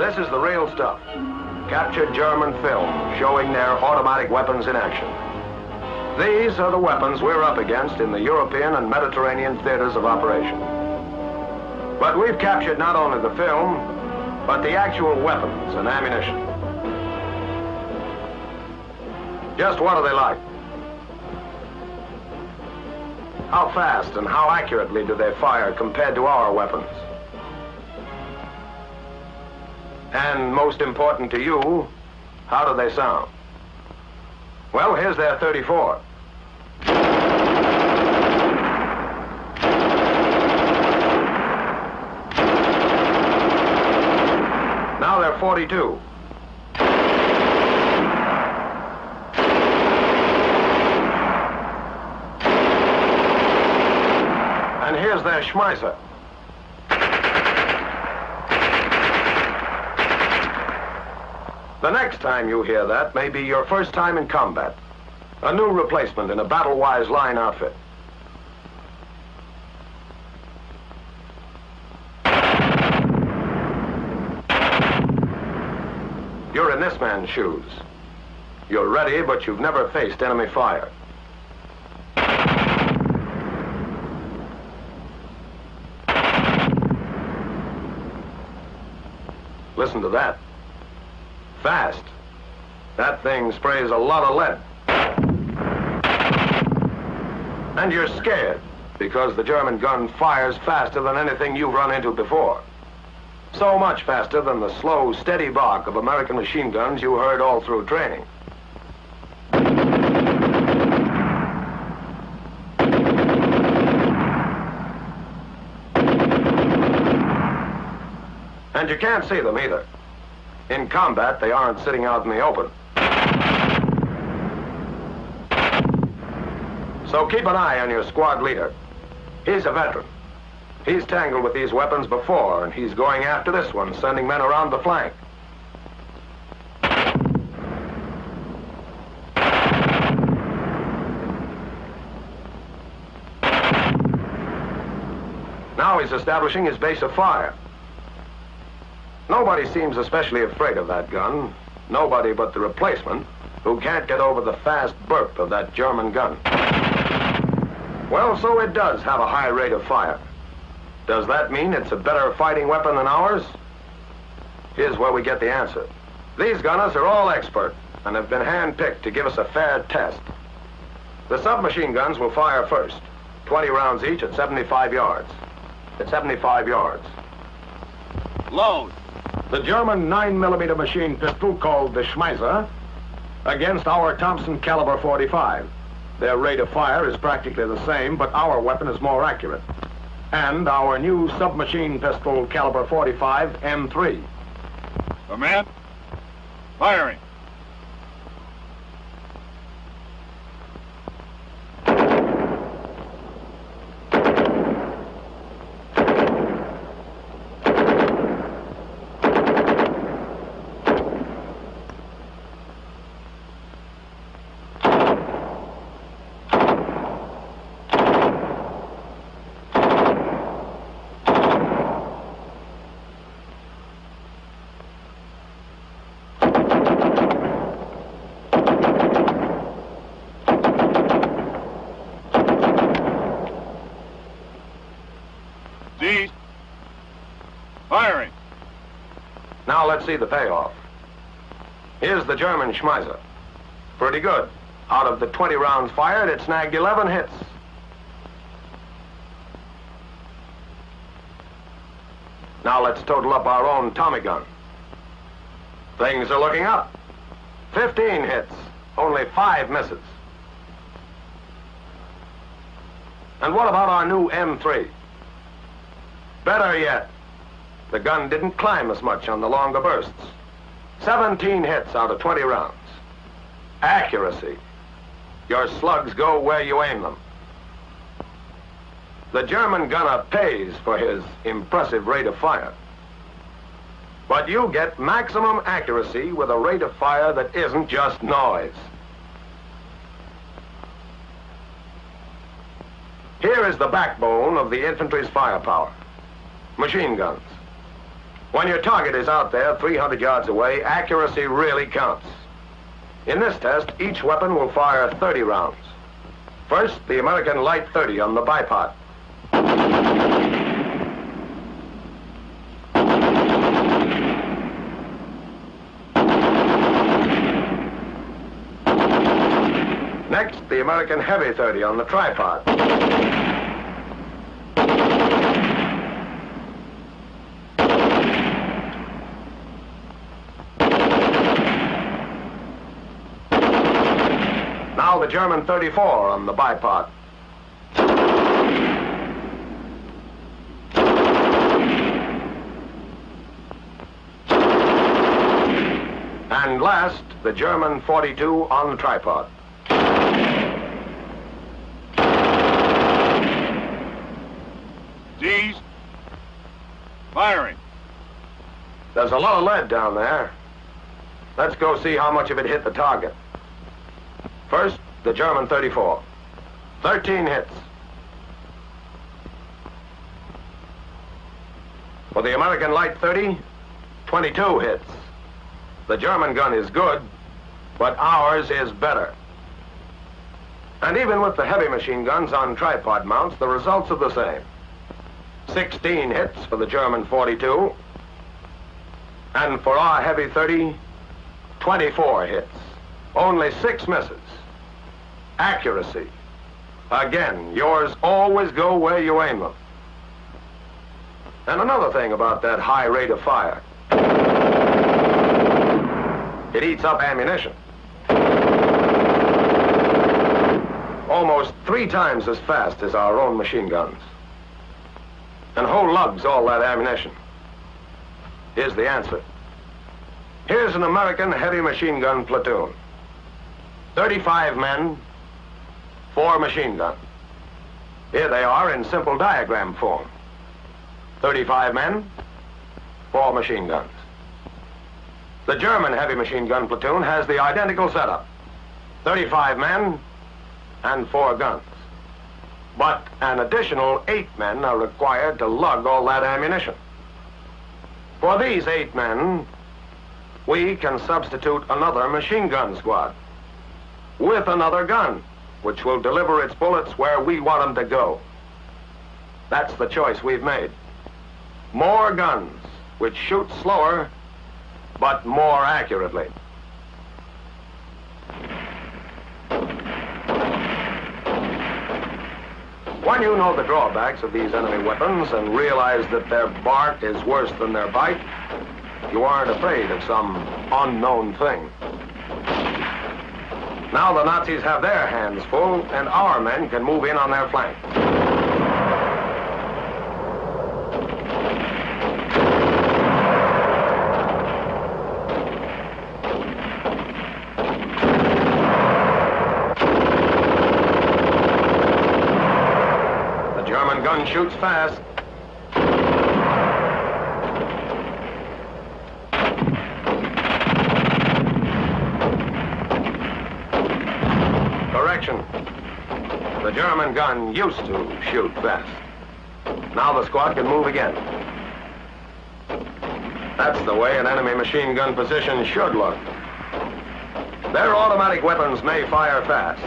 This is the real stuff. Captured German film showing their automatic weapons in action. These are the weapons we're up against in the European and Mediterranean theaters of operation. But we've captured not only the film, but the actual weapons and ammunition. Just what are they like? How fast and how accurately do they fire compared to our weapons? And most important to you, how do they sound? Well, here's their 34. Now they're 42. And here's their Schmeisser. The next time you hear that may be your first time in combat. A new replacement in a battle-wise line outfit. You're in this man's shoes. You're ready, but you've never faced enemy fire. Listen to that. Fast. That thing sprays a lot of lead. And you're scared, because the German gun fires faster than anything you've run into before. So much faster than the slow, steady bark of American machine guns you heard all through training. And you can't see them either. In combat, they aren't sitting out in the open. So keep an eye on your squad leader. He's a veteran. He's tangled with these weapons before, and he's going after this one, sending men around the flank. Now he's establishing his base of fire. Nobody seems especially afraid of that gun. Nobody but the replacement, who can't get over the fast burp of that German gun. Well, so it does have a high rate of fire. Does that mean it's a better fighting weapon than ours? Here's where we get the answer. These gunners are all expert and have been hand-picked to give us a fair test. The submachine guns will fire first, 20 rounds each at 75 yards. At 75 yards. Load. The German 9mm machine pistol called the Schmeisser against our Thompson caliber .45. Their rate of fire is practically the same, but our weapon is more accurate. And our new submachine pistol caliber .45 M3. Command. Firing. Firing. Now let's see the payoff. Here's the German Schmeisser. Pretty good. Out of the 20 rounds fired, it snagged 11 hits. Now let's total up our own Tommy gun. Things are looking up. 15 hits, only 5 misses. And what about our new M3? Better yet, the gun didn't climb as much on the longer bursts. 17 hits out of 20 rounds. Accuracy. Your slugs go where you aim them. The German gunner pays for his impressive rate of fire. But you get maximum accuracy with a rate of fire that isn't just noise. Here is the backbone of the infantry's firepower. Machine guns. When your target is out there 300 yards away, accuracy really counts. In this test, each weapon will fire 30 rounds. First, the American Light 30 on the bipod. Next, the American Heavy 30 on the tripod. Now the German 34 on the bipod. And last, the German 42 on the tripod. D's. Firing. There's a lot of lead down there. Let's go see how much of it hit the target. First, the German 34. 13 hits. For the American Light 30, 22 hits. The German gun is good, but ours is better. And even with the heavy machine guns on tripod mounts, the results are the same. 16 hits for the German 42, and for our heavy 30, 24 hits. Only 6 misses. Accuracy. Again, yours always go where you aim them. And another thing about that high rate of fire. It eats up ammunition. Almost 3 times as fast as our own machine guns. And who lugs all that ammunition? Here's the answer. Here's an American heavy machine gun platoon. 35 men, 4 machine guns. Here they are in simple diagram form. 35 men, 4 machine guns. The German heavy machine gun platoon has the identical setup. 35 men and 4 guns. But an additional 8 men are required to lug all that ammunition. For these 8 men, we can substitute another machine gun squad with another gun, which will deliver its bullets where we want them to go. That's the choice we've made. More guns, which shoot slower, but more accurately. When you know the drawbacks of these enemy weapons and realize that their bark is worse than their bite, you aren't afraid of some unknown thing. Now the Nazis have their hands full, and our men can move in on their flank. The German gun shoots fast. Correction. The German gun used to shoot fast. Now the squad can move again. That's the way an enemy machine gun position should look. Their automatic weapons may fire fast,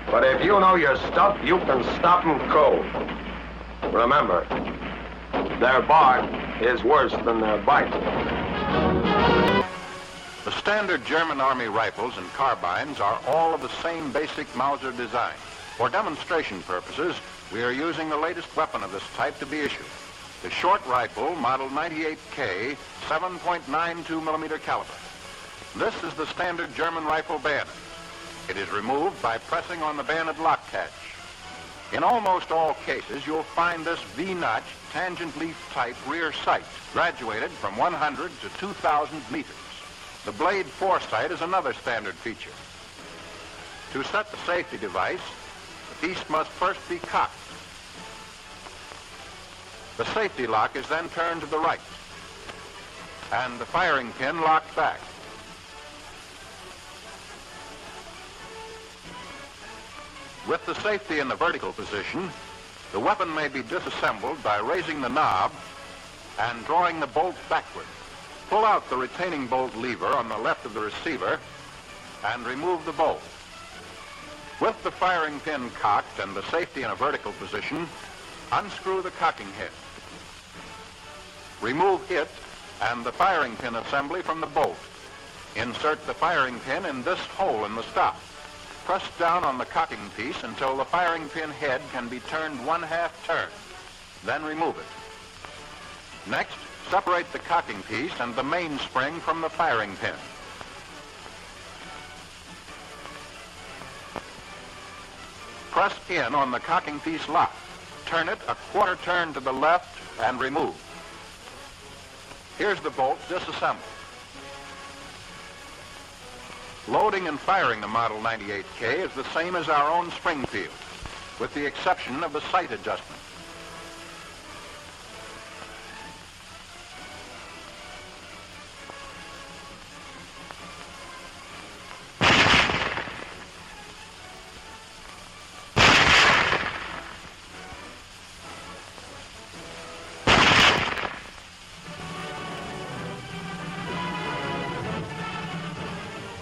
but if you know your stuff, you can stop them cold. Remember, their bark is worse than their bite. The standard German Army rifles and carbines are all of the same basic Mauser design. For demonstration purposes, we are using the latest weapon of this type to be issued. The short rifle, model 98K, 7.92 millimeter caliber. This is the standard German rifle bayonet. It is removed by pressing on the bayonet lock catch. In almost all cases, you'll find this V-notch tangent leaf type rear sight, graduated from 100 to 2,000 meters. The blade foresight is another standard feature. To set the safety device, the piece must first be cocked. The safety lock is then turned to the right, and the firing pin locked back. With the safety in the vertical position, the weapon may be disassembled by raising the knob and drawing the bolt backward. Pull out the retaining bolt lever on the left of the receiver and remove the bolt. With the firing pin cocked and the safety in a vertical position, unscrew the cocking head. Remove it and the firing pin assembly from the bolt. Insert the firing pin in this hole in the stop. Press down on the cocking piece until the firing pin head can be turned 1/2 turn. Then remove it. Next, separate the cocking piece and the mainspring from the firing pin. Press in on the cocking piece lock. Turn it 1/4 turn to the left and remove. Here's the bolt disassembled. Loading and firing the Model 98K is the same as our own Springfield, with the exception of the sight adjustment.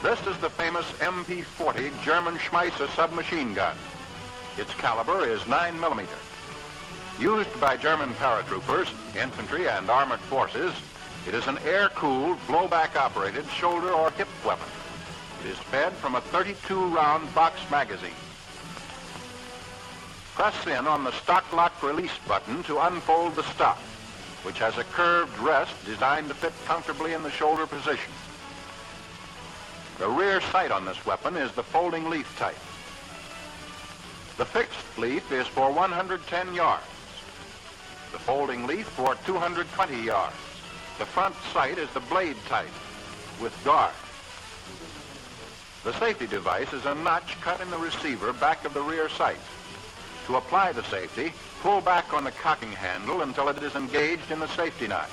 This is the famous MP-40 German Schmeisser submachine gun. Its caliber is 9mm. Used by German paratroopers, infantry, and armored forces, it is an air-cooled, blowback-operated shoulder or hip weapon. It is fed from a 32-round box magazine. Press in on the stock lock release button to unfold the stock, which has a curved rest designed to fit comfortably in the shoulder position. The rear sight on this weapon is the folding leaf type. The fixed leaf is for 110 yards. The folding leaf for 220 yards. The front sight is the blade type with guard. The safety device is a notch cut in the receiver back of the rear sight. To apply the safety, pull back on the cocking handle until it is engaged in the safety notch.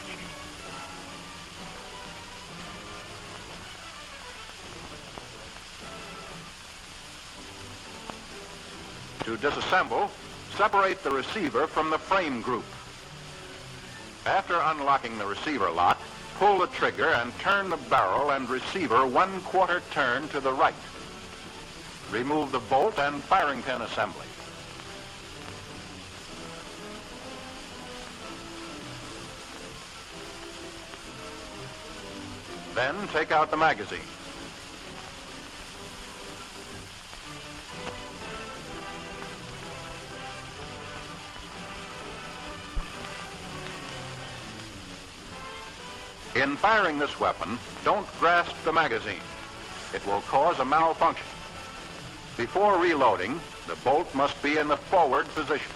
To disassemble, separate the receiver from the frame group. After unlocking the receiver lock, pull the trigger and turn the barrel and receiver 1/4 turn to the right. Remove the bolt and firing pin assembly. Then take out the magazine. In firing this weapon, don't grasp the magazine. It will cause a malfunction. Before reloading, the bolt must be in the forward position.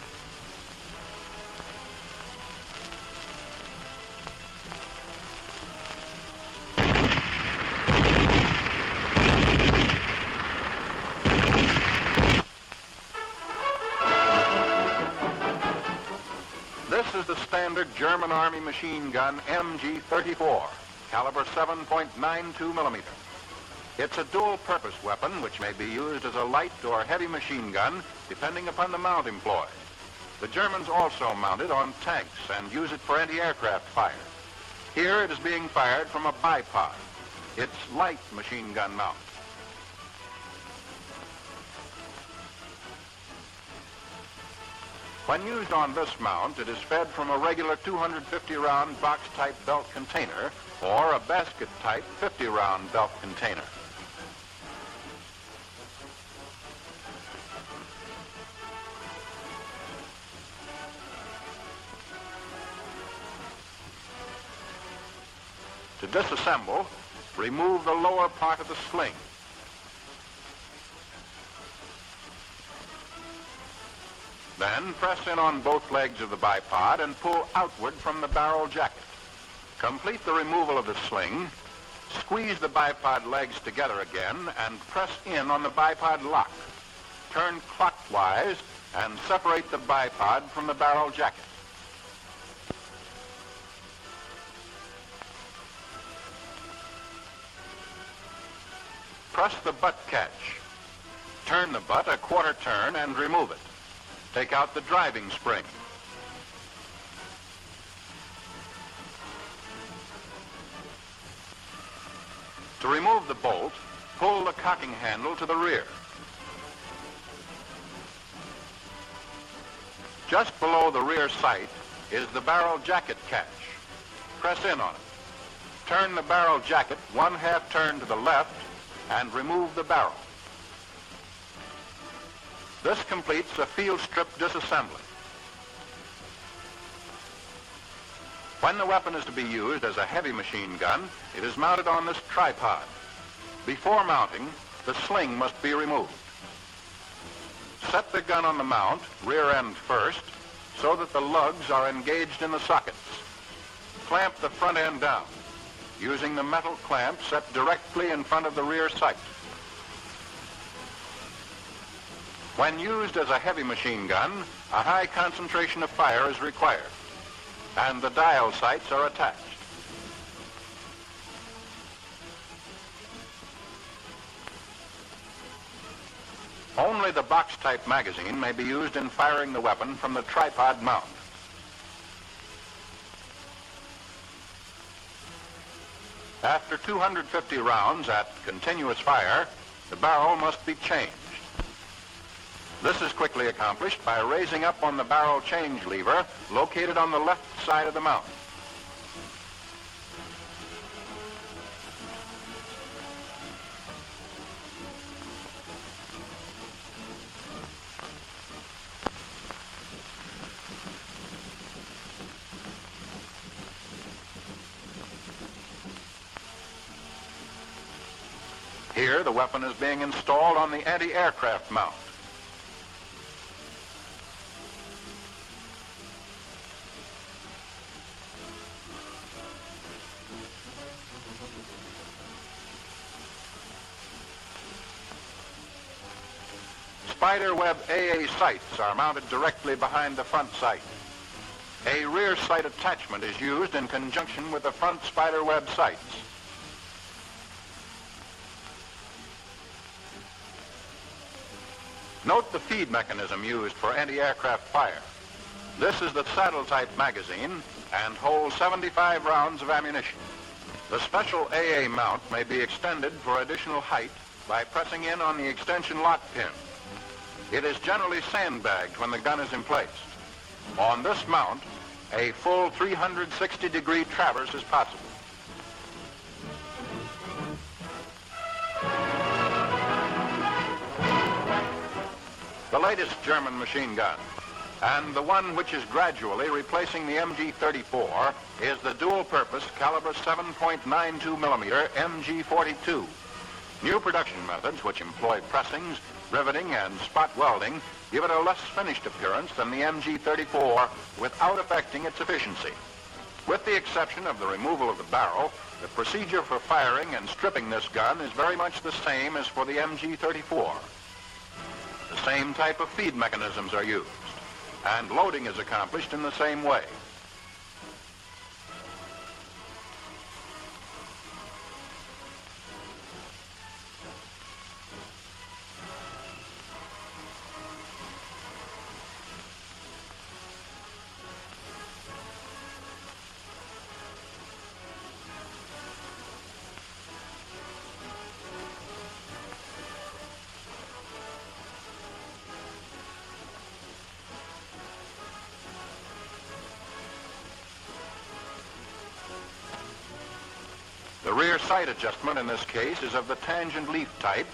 This is the standard German Army machine gun MG-34, caliber 7.92mm. It's a dual-purpose weapon which may be used as a light or heavy machine gun depending upon the mount employed. The Germans also mount it on tanks and use it for anti-aircraft fire. Here it is being fired from a bipod. It's light machine gun mount. When used on this mount, it is fed from a regular 250-round box-type belt container or a basket-type 50-round belt container. To disassemble, remove the lower part of the sling. Then press in on both legs of the bipod and pull outward from the barrel jacket. Complete the removal of the sling, squeeze the bipod legs together again, and press in on the bipod lock. Turn clockwise and separate the bipod from the barrel jacket. Press the butt catch. Turn the butt 1/4 turn and remove it. Take out the driving spring. To remove the bolt, pull the cocking handle to the rear. Just below the rear sight is the barrel jacket catch. Press in on it. Turn the barrel jacket 1/2 turn to the left and remove the barrel. This completes a field strip disassembly. When the weapon is to be used as a heavy machine gun, it is mounted on this tripod. Before mounting, the sling must be removed. Set the gun on the mount, rear end first, so that the lugs are engaged in the sockets. Clamp the front end down, using the metal clamp set directly in front of the rear sight. When used as a heavy machine gun, a high concentration of fire is required, and the dial sights are attached. Only the box-type magazine may be used in firing the weapon from the tripod mount. After 250 rounds at continuous fire, the barrel must be changed. This is quickly accomplished by raising up on the barrel change lever located on the left side of the mount. Here, the weapon is being installed on the anti-aircraft mount. Spiderweb AA sights are mounted directly behind the front sight. A rear sight attachment is used in conjunction with the front spiderweb sights. Note the feed mechanism used for anti-aircraft fire. This is the saddle-type magazine and holds 75 rounds of ammunition. The special AA mount may be extended for additional height by pressing in on the extension lock pin. It is generally sandbagged when the gun is in place. On this mount, a full 360-degree traverse is possible. The latest German machine gun, and the one which is gradually replacing the MG-34, is the dual-purpose caliber 7.92 millimeter MG-42. New production methods which employ pressings, riveting, and spot welding give it a less finished appearance than the MG-34 without affecting its efficiency. With the exception of the removal of the barrel, the procedure for firing and stripping this gun is very much the same as for the MG-34. The same type of feed mechanisms are used, and loading is accomplished in the same way. The rear sight adjustment in this case is of the tangent leaf type,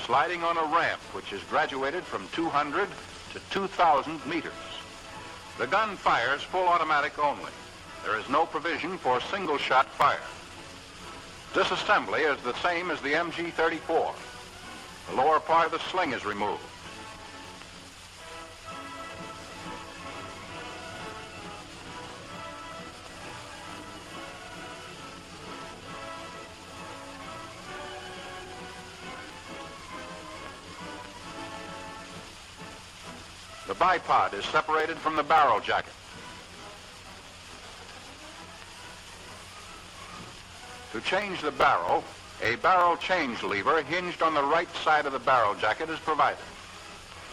sliding on a ramp which is graduated from 200 to 2,000 meters. The gun fires full automatic only. There is no provision for single-shot fire. Disassembly is the same as the MG-34. The lower part of the sling is removed. The bipod is separated from the barrel jacket. To change the barrel, a barrel change lever hinged on the right side of the barrel jacket is provided.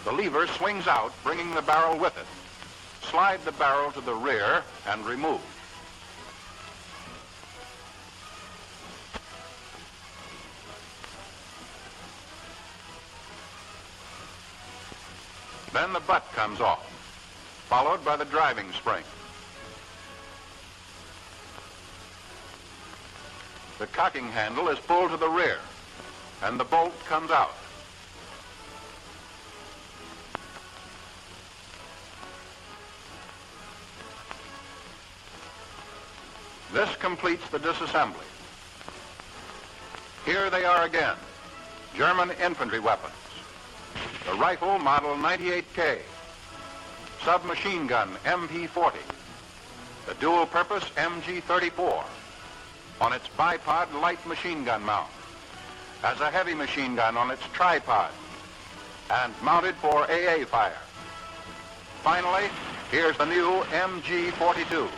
The lever swings out, bringing the barrel with it. Slide the barrel to the rear and remove. Then the butt comes off, followed by the driving spring. The cocking handle is pulled to the rear, and the bolt comes out. This completes the disassembly. Here they are again, German infantry weapons. The rifle model 98K, submachine gun MP40, the dual-purpose MG34, on its bipod light machine gun mount, as a heavy machine gun on its tripod, and mounted for AA fire. Finally, here's the new MG42.